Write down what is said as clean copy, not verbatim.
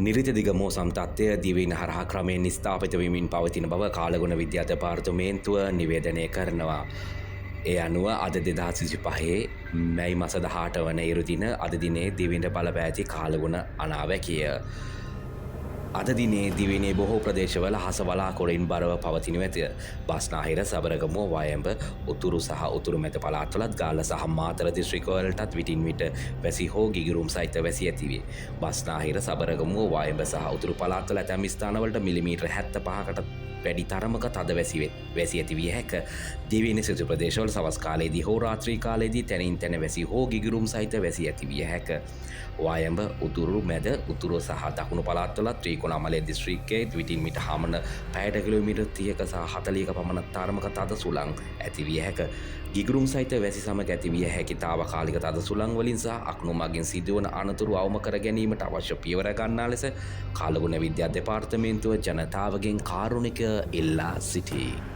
නිරිතදිග මෝසම් තත්ත්වය දිවයින හරහා ක්‍රමයෙන් ස්ථාපිත වෙමින් පවතින බව කාලගුණ විද්‍යා දෙපාර්තමේන්තුව නිවේදනය කරනවා. ඒ අනුව අද 2025 මැයි මස 18 වන ඉරුදින අද දිනේ දිවයිනට බලපෑති කාලගුණ අනාවැකිය. අද දිනේ දිවයිනේ බොහෝ ප්‍රදේශවල හස වලාකුළින් බරව පවතිනු ඇත. බස්නාහිර, සබරගමුව, වයඹ, උතුරු සහ උතුරු මැද පළාත්වලත් ගාල්ල සහ මාතර දිස්ත්‍රික්කවලටත් විටින් විට වැසි හෝ ගිගුරුම් සහිත වැසි ඇතිවේ. බස්නාහිර, සබරගමුව, වයඹ සහ උතුරු පළාත්වල ඇතැම් ස්ථානවලට මිලිමීටර් 75කට වැඩි තරමක තද වැසි ඇතිවිය හැක. දිවයිනේ සිසු ප්‍රදේශවල සවස් කාලයේදී හෝ රාත්‍රී කාලයේදී තැනින් තැන වැසි හෝ ගිගුරුම් සහිත වැසි ඇතිවිය හැක. වයඹ, උතුරු මැද, උතුරු සහ දකුණු පළාත්වලත් ත්‍රිකෝණාමලය දිස්ත්‍රික්කයේ විටින් විට හමන පැයට කිලෝමීටර් 30ක සහ 40ක පමණ තරමක තද සුළං ඇතිවිය හැක. ගිගුරුම් සහිත වැසි සමග ඇතිවිය හැකි තාවකාලික තද සුළං වලින් සහ අක්නු මගින් සිදුවන අනතුරු අවම කර ගැනීමට අවශ්‍ය පියවර ගන්නා ලෙස කාලගුණ විද්‍යා දෙපාර්තමේන්තුව ජනතාවගෙන් කාරුණික ඉල්ලා සිටී.